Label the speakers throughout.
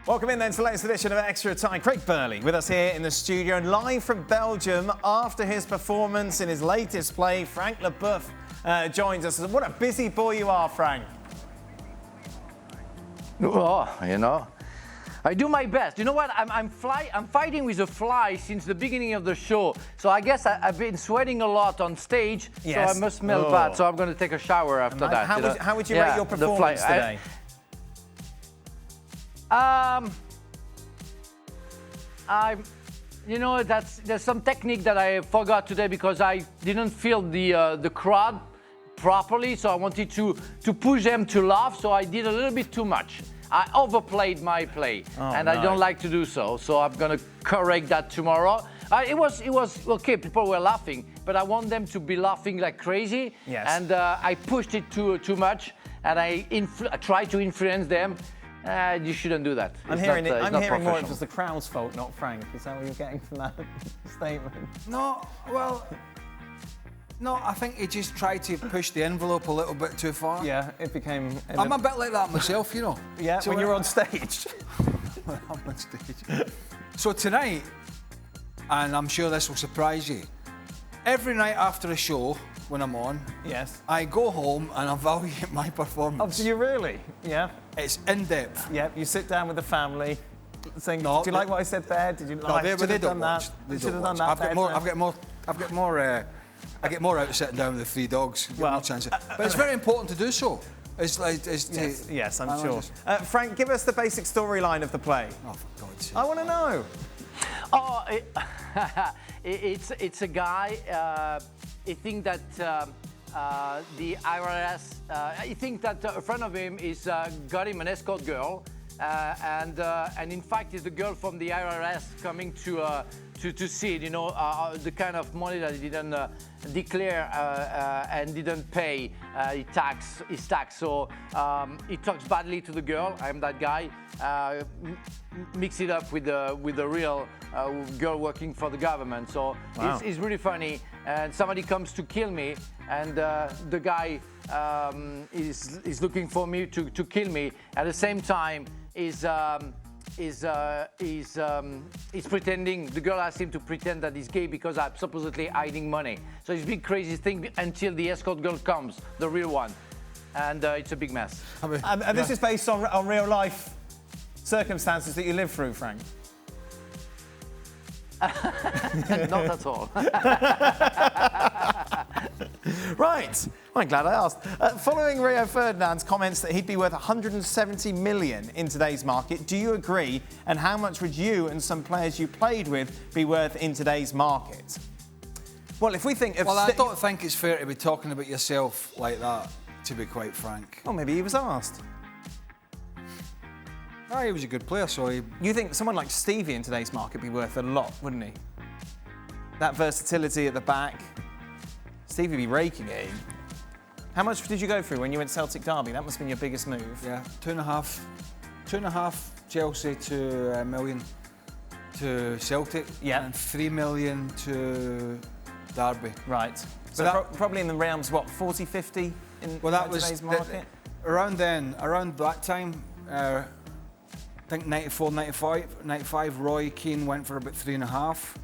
Speaker 1: Welcome in then to the latest edition of Extra Time. Craig Burley with us here in the studio and live from Belgium after his performance in his latest play. Frank Leboeuf joins us. What a busy boy you are, Frank.
Speaker 2: Oh, you know, I do my best. You know what? I'm fighting with a fly since the beginning of the show. So I guess I've been sweating a lot on stage. Yes. So I must smell bad. So I'm going to take a shower after that.
Speaker 1: How would you rate your performance today?
Speaker 2: You know, there's some technique that I forgot today because I didn't feel the crowd properly, so I wanted to push them to laugh, so I did a little bit too much. I overplayed my play, and I don't like to do so. So I'm gonna correct that tomorrow. It was okay. People were laughing, but I want them to be laughing like crazy.
Speaker 1: Yes.
Speaker 2: And I pushed it too much, and I tried to influence them. You shouldn't do that.
Speaker 1: I'm hearing more it was the crowd's fault, not Frank. Is that what you're getting from that statement?
Speaker 3: No, well, no, I think he just tried to push the envelope a little bit too far.
Speaker 1: Yeah, it became...
Speaker 3: I'm a bit like that myself, you know.
Speaker 1: Yeah,
Speaker 3: so
Speaker 1: when you're on stage.
Speaker 3: When I'm on stage. So tonight, and I'm sure this will surprise you, every night after a show, when I'm on,
Speaker 1: yes,
Speaker 3: I go home and evaluate my performance.
Speaker 1: Oh, do you really? Yeah.
Speaker 3: It's in depth.
Speaker 1: Yeah, you sit down with the family, saying, "Do you like what I said there? Did you like?
Speaker 3: No, they don't
Speaker 1: watch.
Speaker 3: They
Speaker 1: should have
Speaker 3: done
Speaker 1: done that.
Speaker 3: I get more out of sitting down with the three dogs.
Speaker 1: Well,
Speaker 3: but it's very important to do so.
Speaker 1: Yes, I'm sure. Frank, give us the basic storyline of the play.
Speaker 3: Oh, for God's sake!
Speaker 1: I want to know.
Speaker 2: Oh, it's a guy. He thinks that the IRS. He thinks that a friend of him is got him an escort girl, and in fact, it's the girl from the IRS coming to see it. You know, the kind of money that he didn't declare and didn't pay his tax. So he talks badly to the girl. I'm that guy. Mix it up with the real girl working for the government. So wow. It's really funny. And somebody comes to kill me, and the guy is looking for me to kill me. At the same time, he's pretending. The girl asked him to pretend that he's gay because I'm supposedly hiding money. So it's a big crazy thing until the escort girl comes, the real one, and it's a big mess.
Speaker 1: And this is based on real life circumstances that you live through, Frank.
Speaker 2: Not at all.
Speaker 1: Right. I'm glad I asked. Following Rio Ferdinand's comments that he'd be worth 170 million in today's market, do you agree? And how much would you and some players you played with be worth in today's market? Well, if we think of...
Speaker 3: Well, I don't think it's fair to be talking about yourself like that, to be quite frank.
Speaker 1: Well, maybe he was asked.
Speaker 3: Oh, he was a good player, so he...
Speaker 1: You think someone like Stevie in today's market would be worth a lot, wouldn't he? That versatility at the back. Stevie would be raking it in. How much did you go through when you went Celtic Derby? That must have been your biggest move.
Speaker 3: Yeah, 2.5 Chelsea to a million to Celtic.
Speaker 1: Yeah.
Speaker 3: And 3 million to Derby.
Speaker 1: Right. So probably in the realms, what, 40, 50 in today's market?
Speaker 3: Around that time, I think 94, 95, Roy Keane went for about 3.5.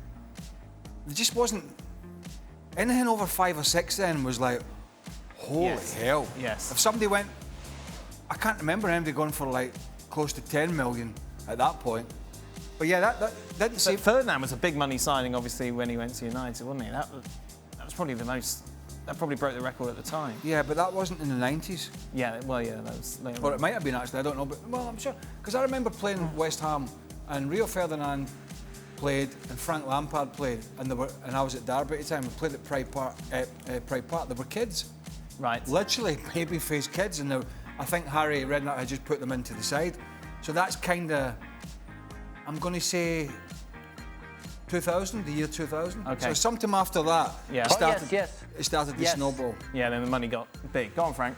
Speaker 3: There just wasn't... Anything over 5 or 6 then was like, holy hell.
Speaker 1: Yes.
Speaker 3: If somebody went... I can't remember anybody going for like close to 10 million at that point. But yeah, that didn't seem...
Speaker 1: Ferdinand was a big money signing, obviously, when he went to United, wasn't he? That was probably the most... That probably broke the record at the time.
Speaker 3: Yeah, but that wasn't in the 90s.
Speaker 1: Yeah, well, yeah, that was later.
Speaker 3: Or it might have been, actually, I don't know. But, well, I'm sure. Because I remember playing West Ham, and Rio Ferdinand played, and Frank Lampard played, and I was at Derby at the time. We played at Pride Park. They were kids.
Speaker 1: Right.
Speaker 3: Literally baby-faced kids, and I think Harry Redknapp had just put them into the side. So that's kind of, I'm going to say, 2000, the year 2000.
Speaker 1: Okay.
Speaker 3: So sometime after that,
Speaker 1: yeah.
Speaker 3: It started to snowball.
Speaker 1: Yeah, then the money got big. Go on, Frank.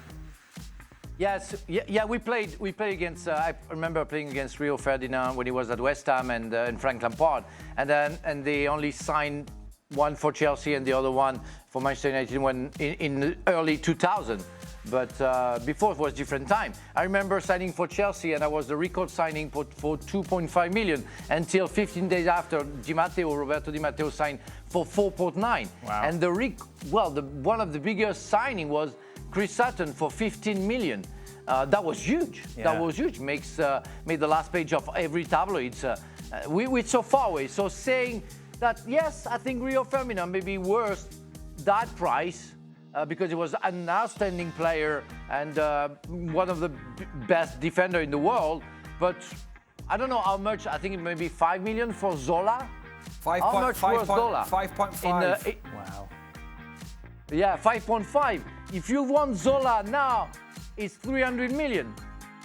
Speaker 2: Yes, yeah, we played against. I remember playing against Rio Ferdinand when he was at West Ham and Frank Lampard, and they only signed one for Chelsea and the other one for Manchester United when in the early 2000. But before it was different time. I remember signing for Chelsea, and I was the record signing for 2.5 million until 15 days after Roberto Di Matteo signed for 4.9.
Speaker 1: Wow.
Speaker 2: And one of the biggest signing was Chris Sutton for 15 million. That was huge.
Speaker 1: Yeah.
Speaker 2: That was huge. Made the last page of every tabloid. We're so far away. So saying that, yes, I think Rio Ferdinand may be worth that price. Because he was an outstanding player and one of the best defender in the world. But I don't know how much. I think it may be 5 million for Zola. How much was Zola?
Speaker 3: 5.5.
Speaker 1: Wow.
Speaker 2: Yeah, 5.5. If you want Zola now, it's 300 million.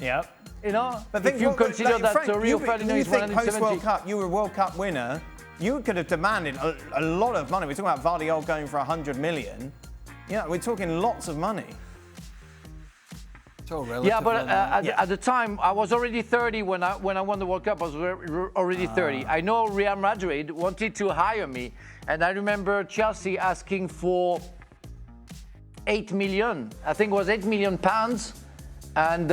Speaker 1: Yep.
Speaker 2: You know,
Speaker 1: But
Speaker 2: if you consider that
Speaker 1: Frank,
Speaker 2: Rio Ferdinand is 170.
Speaker 1: Post-World Cup, you were a World Cup winner. You could have demanded a lot of money. We're talking about Vardiol going for 100 million. Yeah, we're talking lots of money.
Speaker 3: It's all relative.
Speaker 2: Yeah, but
Speaker 1: Yeah.
Speaker 2: at the time, I was already 30 when I won the World Cup. I was already 30. I know Real Madrid wanted to hire me, and I remember Chelsea asking for 8 million. I think it was 8 million pounds, and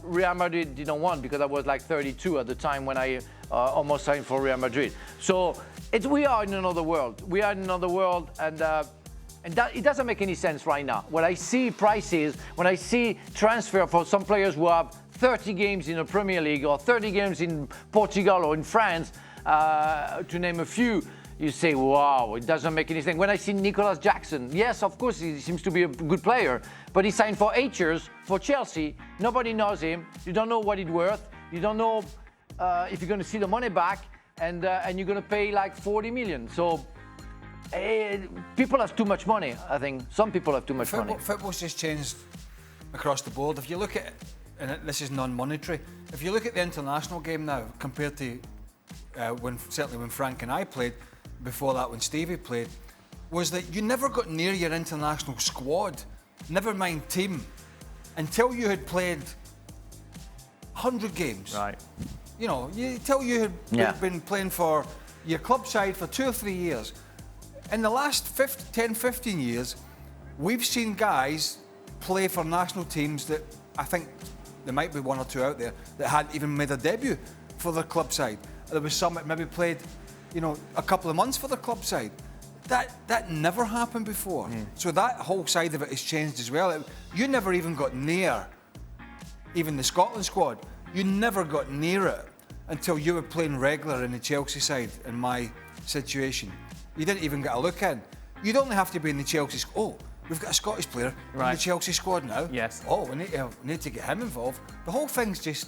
Speaker 2: Real Madrid didn't want because I was like 32 at the time when I almost signed for Real Madrid. So we are in another world. We are in another world, and that, it doesn't make any sense right now. When I see prices, when I see transfer for some players who have 30 games in the Premier League or 30 games in Portugal or in France, to name a few, you say, wow, it doesn't make any sense. When I see Nicolas Jackson, yes, of course, he seems to be a good player, but he signed for 8 years for Chelsea. Nobody knows him. You don't know what he's worth. You don't know if you're going to see the money back, and you're going to pay like 40 million. So people have too much money, I think. Some people have too much money.
Speaker 3: Football's just changed across the board. If you look at, and this is non-monetary, if you look at the international game now compared to certainly when Frank and I played, before that when Stevie played, was that you never got near your international squad, never mind team, until you had played 100 games.
Speaker 1: Right.
Speaker 3: You know, until you had been playing for your club side for 2 or 3 years. In the last 10, 15 years, we've seen guys play for national teams that I think there might be 1 or 2 out there that hadn't even made a debut for their club side. There was some that maybe played, you know, a couple of months for their club side. That never happened before. So that whole side of it has changed as well. You never even got near, even the Scotland squad, you never got near it until you were playing regular in the Chelsea side, in my situation. You didn't even get a look in. You'd only have to be in the Chelsea squad. Oh, we've got a Scottish player in the Chelsea squad now.
Speaker 1: Yes.
Speaker 3: Oh, we need to get him involved. The whole thing's just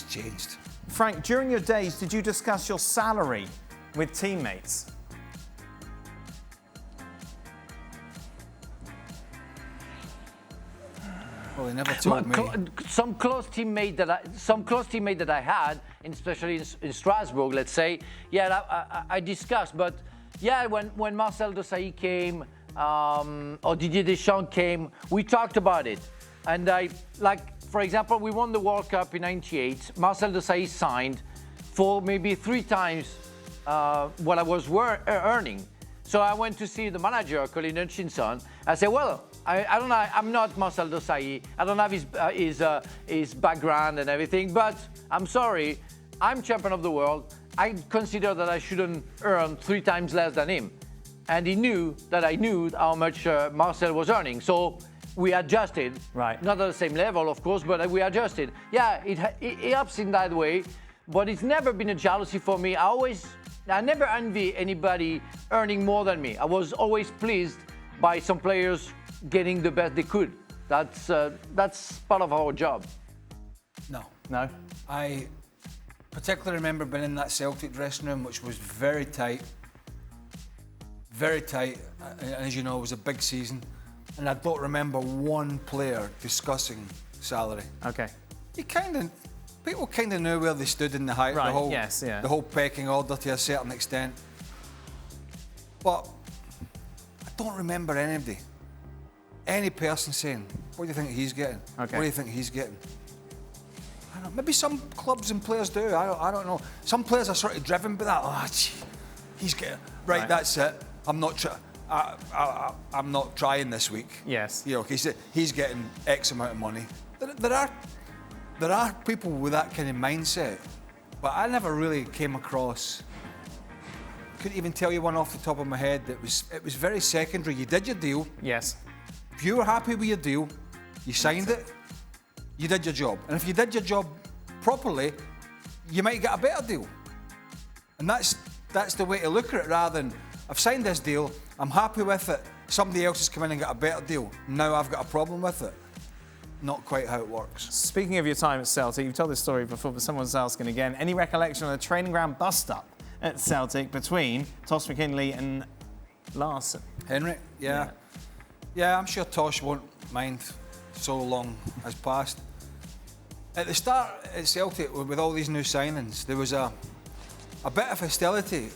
Speaker 3: changed.
Speaker 1: Frank, during your days, did you discuss your salary with teammates?
Speaker 3: Well, they never told me.
Speaker 2: Some close teammate that I had, especially in Strasbourg, let's say, I discussed. But yeah, when Marcel Desailly came or Didier Deschamps came, we talked about it. And for example, we won the World Cup in '98. Marcel Desailly signed for maybe 3 times what I was earning. So I went to see the manager, Colin Hutchinson. I said, well, I don't know, I'm not Marcel Desailly. I don't have his background and everything, but I'm sorry, I'm champion of the world. I consider that I shouldn't earn 3 times less than him. And he knew that I knew how much Marcel was earning. So we adjusted.
Speaker 1: Right.
Speaker 2: Not at the same level, of course, but we adjusted. Yeah, it helps in that way, but it's never been a jealousy for me. I never envy anybody earning more than me. I was always pleased by some players getting the best they could. That's part of our job.
Speaker 3: No. I particularly remember being in that Celtic dressing room, which was very tight. Very tight. And as you know, it was a big season. And I don't remember one player discussing salary.
Speaker 1: Okay.
Speaker 3: People kind of knew where they stood in the the whole pecking order to a certain extent. But I don't remember any person saying, what do you think he's getting?
Speaker 1: Okay.
Speaker 3: What do you think he's getting? I don't know. Maybe some clubs and players do. I don't know. Some players are sort of driven by that. Oh, gee, he's getting... Right, that's it. I'm not I'm not trying this week.
Speaker 1: Yes.
Speaker 3: You know, he's getting X amount of money. There are people with that kind of mindset, but I never really came across. Couldn't even tell you one off the top of my head. It was very secondary. You did your deal.
Speaker 1: Yes.
Speaker 3: If you were happy with your deal, you signed it. You did your job, and if you did your job properly, you might get a better deal. And that's the way to look at it, rather than I've signed this deal, I'm happy with it. Somebody else has come in and got a better deal. Now I've got a problem with it. Not quite how it works.
Speaker 1: Speaking of your time at Celtic, you've told this story before, but someone's asking again. Any recollection of the training ground bust-up at Celtic between Tosh McKinley and Larsson?
Speaker 3: Henry, yeah. I'm sure Tosh won't mind. So long has passed. At the start at Celtic, with all these new signings, there was a bit of hostility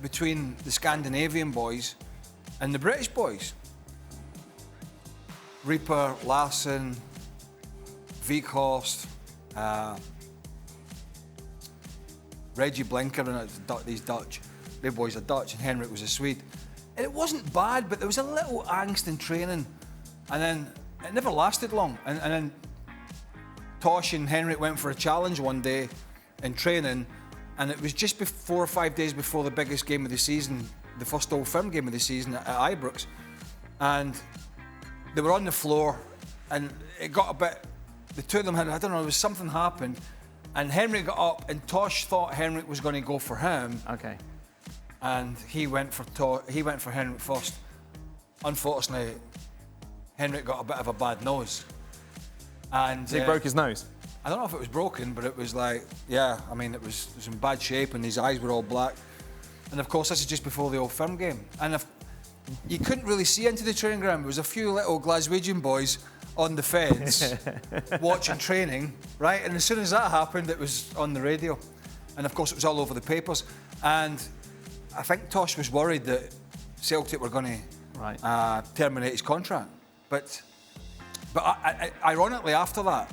Speaker 3: between the Scandinavian boys and the British boys. Reaper, Larsson, Weghorst, Reggie Blinker, and these Dutch. They boys are Dutch, and Henrik was a Swede. And it wasn't bad, but there was a little angst in training, and then it never lasted long. And then Tosh and Henrik went for a challenge one day in training, and it was just 4 or 5 days before the biggest game of the season, the first Old Firm game of the season at Ibrox, and they were on the floor, and it got a bit. The two of them had, I don't know, there was something happened, and Henrik got up, and Tosh thought Henrik was going to go for him.
Speaker 1: Okay.
Speaker 3: And he went for Henrik first. Unfortunately, Henrik got a bit of a bad nose, and
Speaker 1: he broke his nose.
Speaker 3: I don't know if it was broken, but it was like, yeah, I mean, it was in bad shape, and his eyes were all black. And of course, this is just before the Old Firm game, and you couldn't really see into the training ground. There was a few little Glaswegian boys on the fence watching training, right? And as soon as that happened, it was on the radio, and of course, it was all over the papers. And I think Tosh was worried that Celtic were going to terminate his contract. But ironically, after that,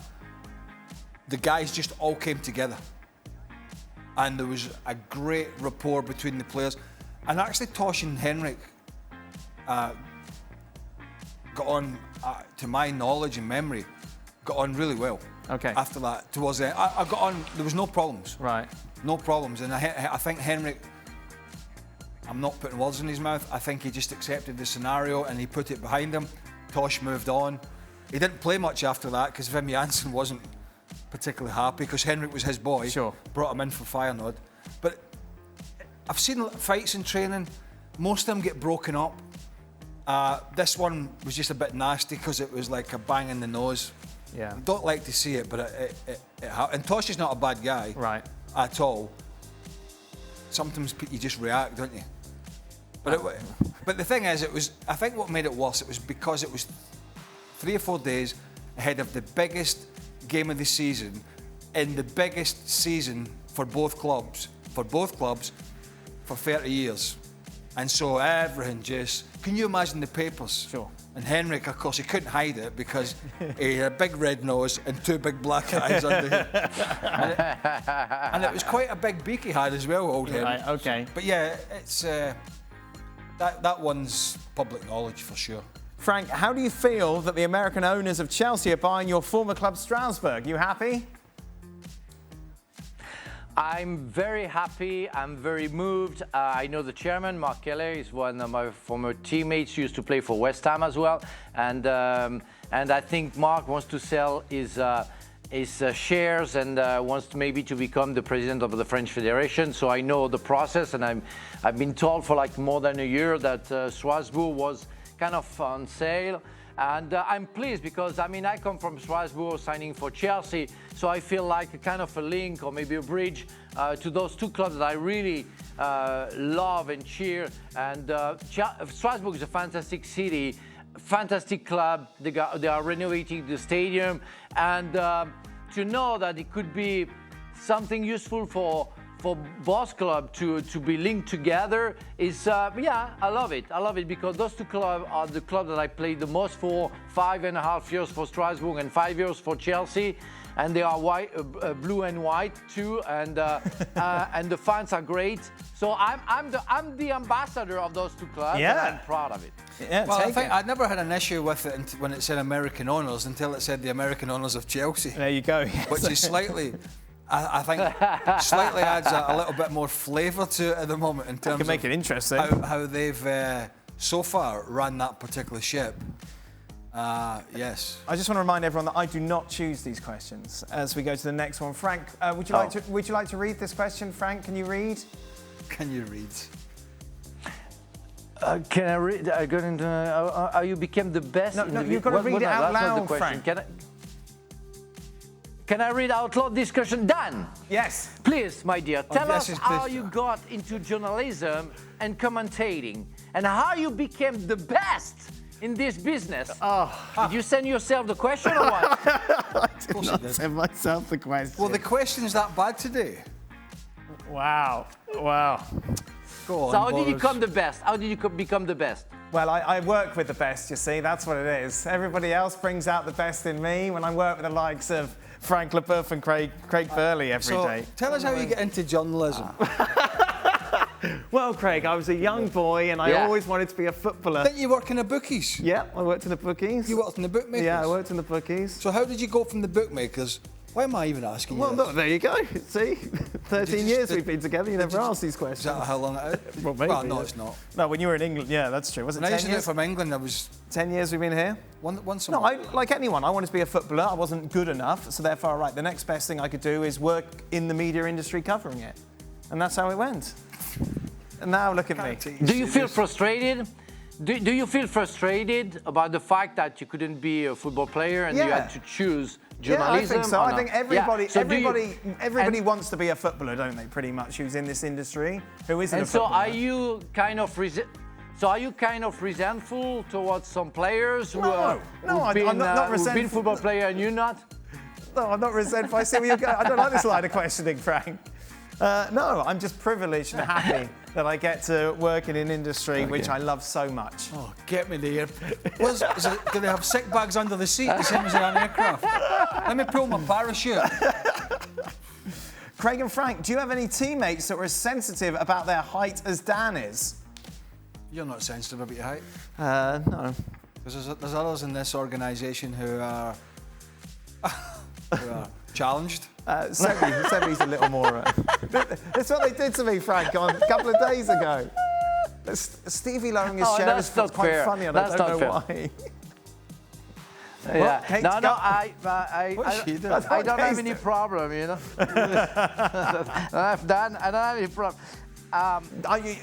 Speaker 3: the guys just all came together, and there was a great rapport between the players. And actually, Tosh and Henrik got on, to my knowledge and memory, got on really well.
Speaker 1: Okay.
Speaker 3: After that, towards the end, I got on. There was no problems.
Speaker 1: Right.
Speaker 3: No problems, and I think Henrik. I'm not putting words in his mouth. I think he just accepted the scenario and he put it behind him. Tosh moved on. He didn't play much after that because Wim Jansen wasn't particularly happy because Henrik was his boy.
Speaker 1: Sure.
Speaker 3: Brought him in for Feyenoord. But I've seen fights in training. Most of them get broken up. This one was just a bit nasty because it was like a bang in the nose.
Speaker 1: Yeah.
Speaker 3: I don't like to see it, but it and Tosh is not a bad guy.
Speaker 1: Right.
Speaker 3: At all. Sometimes you just react, don't you? But the thing is, I think what made it worse, it was because it was 3 or 4 days ahead of the biggest game of the season, in the biggest season for both clubs for 30 years. And so everything just, can you imagine the papers?
Speaker 1: Sure.
Speaker 3: And Henrik, of course, he couldn't hide it because he had a big red nose and 2 big black eyes under him. And it was quite a big beak he had as well, old Henrik.
Speaker 1: Right, okay.
Speaker 3: But yeah, it's that one's public knowledge for sure.
Speaker 1: Frank, how do you feel that the American owners of Chelsea are buying your former club Strasboug? You happy?
Speaker 2: I'm very happy. I'm very moved. I know the chairman, Mark Keller, is one of my former teammates. Used to play for West Ham as well, and I think Mark wants to sell his shares and wants maybe to become the president of the French Federation. So I know the process, and I've been told for like more than a year that Strasbourg was kind of on sale. And I'm pleased because, I mean, I come from Strasbourg signing for Chelsea, so I feel like a kind of a link or maybe a bridge to those two clubs that I really love and cheer. And Strasbourg is a fantastic city, fantastic club. They are renovating the stadium, and to know that it could be something useful for for both clubs to be linked together is, yeah, I love it. I love it because those two clubs are the clubs that I played the most for, 5.5 years for Strasboug and 5 years for Chelsea. And they are white, blue and white too, and the fans are great. So I'm the ambassador of those two clubs, and I'm proud of it.
Speaker 1: Yeah,
Speaker 3: well, I think I'd never had an issue with it when it said American Honours until it said the American Honours of Chelsea.
Speaker 1: There you go.
Speaker 3: Which is slightly, I think, slightly adds a little bit more flavour to it at the moment in terms
Speaker 1: of make it interesting.
Speaker 3: How they've so far run that particular ship. Yes.
Speaker 1: I just want to remind everyone that I do not choose these questions as we go to the next one. Frank, would you like to read this question? Frank, can you read?
Speaker 3: Can you read?
Speaker 2: Can I read? I got into. How you became the best?
Speaker 1: No, you've got to read it out loud, Frank.
Speaker 2: Can I read out loud this question? Dan.
Speaker 1: Yes.
Speaker 2: Please, my dear, tell us how you got into journalism and commentating, and how you became the best in this business. Did you send yourself the question or what?
Speaker 1: I did not send myself the question.
Speaker 3: Well, the question's that bad today.
Speaker 1: Wow. Wow.
Speaker 3: Go on,
Speaker 2: so how did you become the best? How did you become the best?
Speaker 1: Well, I work with the best, you see. That's what it is. Everybody else brings out the best in me when I work with the likes of Frank Leboeuf and Craig Burley every day.
Speaker 3: Tell us how you get into journalism.
Speaker 1: Well, Craig, I was a young boy and I always wanted to be a footballer.
Speaker 3: Didn't you work in the bookies?
Speaker 1: Yeah, I worked in the bookies.
Speaker 3: You worked in the bookmakers?
Speaker 1: Yeah, I worked in the bookies.
Speaker 3: So how did you go from the bookmakers? Why am I even asking you
Speaker 1: this? Well, there you go. See? 13 years we've been together, you never asked these questions.
Speaker 3: Is that how long it is?
Speaker 1: Well, maybe.
Speaker 3: Well, no, it's not.
Speaker 1: No, when you were in England, yeah, that's true. Was it 10 years?
Speaker 3: When I used to do it from England, I was...
Speaker 1: 10 years we've been here?
Speaker 3: Once a
Speaker 1: month.
Speaker 3: No,
Speaker 1: like anyone, I wanted to be a footballer. I wasn't good enough, so therefore, right, the next best thing I could do is work in the media industry covering it. And that's how it went. And now look at me.
Speaker 2: Do you feel frustrated? Do you feel frustrated about the fact that you couldn't be a football player and you had to choose journalism?
Speaker 1: Yeah, I think so. I think everybody,
Speaker 2: Yeah.
Speaker 1: everybody wants to be a footballer, don't they? Pretty much, who's in this industry, who isn't a footballer.
Speaker 2: So are you kind of resentful towards some players who
Speaker 1: I'm not resentful.
Speaker 2: who've been football player and you're not?
Speaker 1: No, I'm not resentful. I see where you're going. I don't like this line of questioning, Frank. No, I'm just privileged and happy that I get to work in an industry which I love so much.
Speaker 3: Oh, get me there. Do they have sick bags under the seat, the same as an aircraft? Let me pull my parachute.
Speaker 1: Craig and Frank, do you have any teammates that were as sensitive about their height as Dan is?
Speaker 3: You're not sensitive about your height.
Speaker 1: No.
Speaker 3: Because there's others in this organisation who are challenged.
Speaker 1: Sebi's a little more... That's what they did to me, Frank, a couple of days ago. Stevie lowering his chair is quite funny, and I don't know why.
Speaker 2: Yeah. I don't have any problem, you know. I don't have any problem.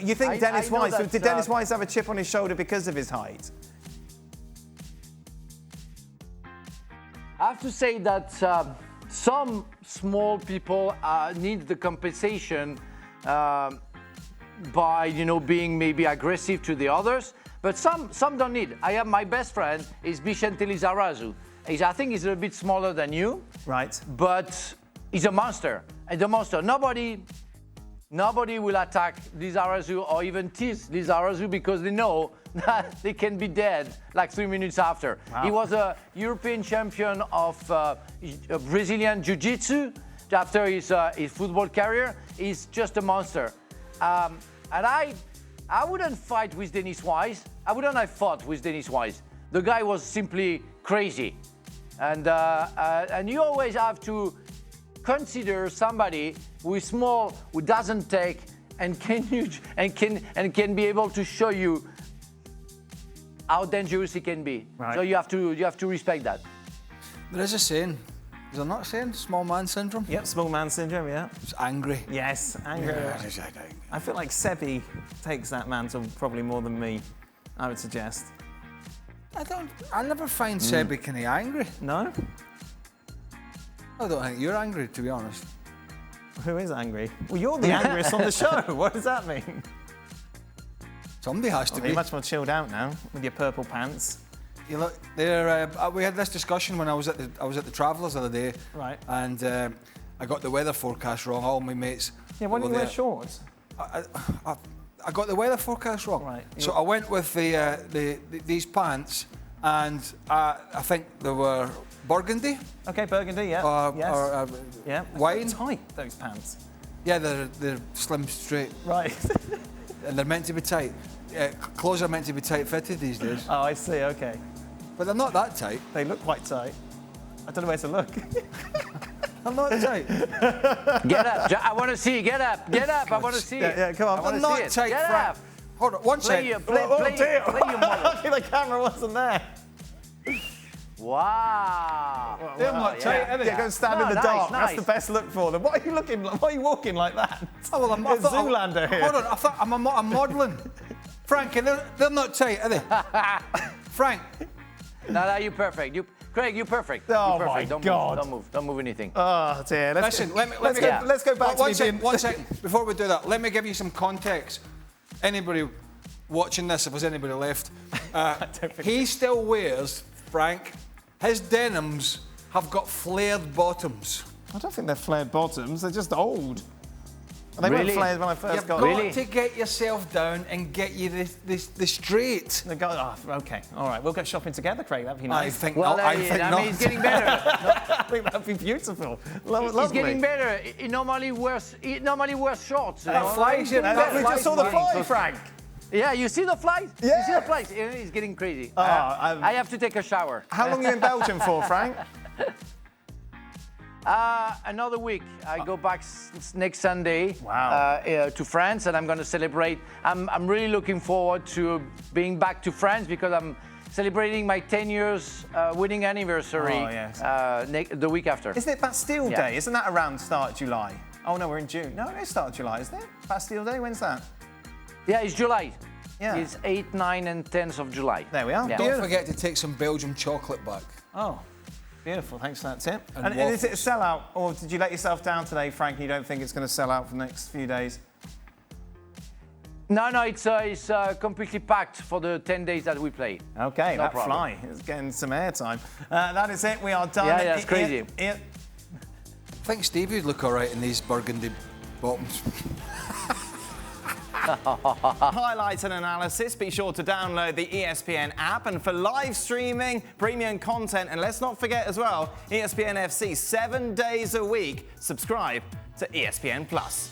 Speaker 1: You think Dennis Wise? Did Dennis Wise have a chip on his shoulder because of his height?
Speaker 2: I have to say that some small people need the compensation by being maybe aggressive to the others, but some don't need. I have my best friend is Vicente Lizarazu. I think he's a little bit smaller than you,
Speaker 1: right?
Speaker 2: But he's a monster. And the monster. Nobody will attack Lizarazu or even tease Lizarazu because they know that they can be dead like 3 minutes after. Wow. He was a European champion of Brazilian Jiu-Jitsu after his football career. He's just a monster. And I wouldn't fight with Dennis Wise. I wouldn't have fought with Dennis Wise. The guy was simply crazy. And you always have to consider somebody who is small, who doesn't take, and can be able to show you how dangerous he can be. Right. So you have to respect that.
Speaker 3: There is a saying. Is there not a saying? Small man syndrome?
Speaker 1: Yep, small man syndrome, yeah.
Speaker 3: It's angry.
Speaker 1: Yes, angry.
Speaker 3: Yeah.
Speaker 1: I feel like Sebi takes that mantle probably more than me, I would suggest.
Speaker 3: I never find Sebi kind of angry.
Speaker 1: No?
Speaker 3: I don't think you're angry, to be honest.
Speaker 1: Who is angry? Well, you're the angriest on the show. What does that mean?
Speaker 3: Somebody has to be.
Speaker 1: You're much more chilled out now with your purple pants.
Speaker 3: You look, we had this discussion when I was at the Travellers the other day.
Speaker 1: Right.
Speaker 3: And I got the weather forecast wrong. All my mates.
Speaker 1: Yeah, why
Speaker 3: were
Speaker 1: didn't you wear
Speaker 3: there.
Speaker 1: shorts?
Speaker 3: I got the weather forecast wrong.
Speaker 1: Right.
Speaker 3: So I went with these pants, and I think they were burgundy.
Speaker 1: Okay, burgundy, yeah. Yes.
Speaker 3: Or
Speaker 1: Yeah.
Speaker 3: wine.
Speaker 1: Tight, those pants.
Speaker 3: Yeah, they're slim, straight,
Speaker 1: Right.
Speaker 3: and they're meant to be tight. Clothes are meant to be tight fitted these days,
Speaker 1: Oh, I see, okay.
Speaker 3: but they're not that tight.
Speaker 1: They look quite tight. I don't know where to look.
Speaker 3: They're not tight.
Speaker 2: Get up. I want to see. Get up. Get up. I want to see it.
Speaker 1: Yeah, come on.
Speaker 2: I wanna
Speaker 3: They're
Speaker 2: see
Speaker 3: not
Speaker 2: it.
Speaker 3: tight,
Speaker 2: Get
Speaker 3: Frank.
Speaker 2: up.
Speaker 3: Hold on, one
Speaker 2: Play
Speaker 3: second.
Speaker 2: your, play your mother.
Speaker 1: Okay, the camera wasn't there.
Speaker 2: Wow.
Speaker 3: They're not tight, are they?
Speaker 1: Yeah, go and stand in the
Speaker 2: nice,
Speaker 1: dark.
Speaker 2: nice.
Speaker 1: That's the best look for them. Why are you looking? Why are you walking like that?
Speaker 3: Oh, well,
Speaker 1: It's Zoolander here.
Speaker 3: Hold on, I thought I'm modelling. Frank, they're not tight, are they? Frank.
Speaker 2: No, you're perfect. Craig, you're perfect.
Speaker 1: Oh,
Speaker 2: You're perfect.
Speaker 1: my
Speaker 2: Don't
Speaker 1: God.
Speaker 2: Move. Don't move anything.
Speaker 1: Oh dear.
Speaker 3: Listen,
Speaker 1: Let's go back to
Speaker 3: one
Speaker 1: me
Speaker 3: second,
Speaker 1: being...
Speaker 3: one second. Before we do that, let me give you some context. Anybody watching this, if there's anybody left, he still wears, Frank, his denims have got flared bottoms.
Speaker 1: I don't think they're flared bottoms. They're just old. They weren't
Speaker 2: Really?
Speaker 1: flared when I first
Speaker 3: You've
Speaker 1: got
Speaker 3: got
Speaker 1: them.
Speaker 3: to get yourself down and get you the straight.
Speaker 1: They go, oh, okay, all right. We'll go shopping together, Craig. That'd be
Speaker 3: I
Speaker 1: nice.
Speaker 3: think
Speaker 2: Well,
Speaker 3: not. I think
Speaker 2: I
Speaker 3: not.
Speaker 2: mean, he's getting better.
Speaker 1: I think that'd be beautiful. Lovely.
Speaker 2: He's getting better. He normally wears shorts. You
Speaker 3: That
Speaker 2: know?
Speaker 3: flies,
Speaker 2: He's
Speaker 3: yeah,
Speaker 2: getting
Speaker 3: that
Speaker 2: better.
Speaker 1: We just saw the fly, Frank.
Speaker 2: Yeah, you see the flies?
Speaker 1: Yeah.
Speaker 2: You see the flies? He's getting crazy.
Speaker 1: I'm-
Speaker 2: I have to take a shower.
Speaker 1: How long are you in Belgium for, Frank?
Speaker 2: Another week. I go back next Sunday
Speaker 1: Wow.
Speaker 2: to France, and I'm going to celebrate. I'm really looking forward to being back to France because I'm celebrating my 10 years wedding anniversary
Speaker 1: Oh, yes.
Speaker 2: the week after.
Speaker 1: Isn't it Bastille
Speaker 2: Yeah.
Speaker 1: Day? Isn't that around start of July? Oh, no, we're in June. No, it is start of July, isn't it? Bastille Day, when's that?
Speaker 2: Yeah, it's July.
Speaker 1: Yeah.
Speaker 2: It's 8, 9, and 10th of July.
Speaker 1: There we are.
Speaker 2: Yeah.
Speaker 3: Don't forget to take some Belgium chocolate back.
Speaker 1: Oh, beautiful. Thanks for that tip.
Speaker 3: And
Speaker 1: And is it a sellout, or did you let yourself down today, Frank, and you don't think it's going to sell out for the next few days?
Speaker 2: No, it's completely packed for the 10 days that we play.
Speaker 1: Okay,
Speaker 2: No
Speaker 1: that
Speaker 2: problem.
Speaker 1: fly is getting some airtime. That is it. We are done.
Speaker 2: Yeah, that's crazy.
Speaker 3: I think Stevie would look all right in these burgundy bottoms.
Speaker 1: Highlights and analysis. Be sure to download the ESPN app, and for live streaming, premium content, and let's not forget as well, ESPN FC 7 days a week. Subscribe to ESPN Plus.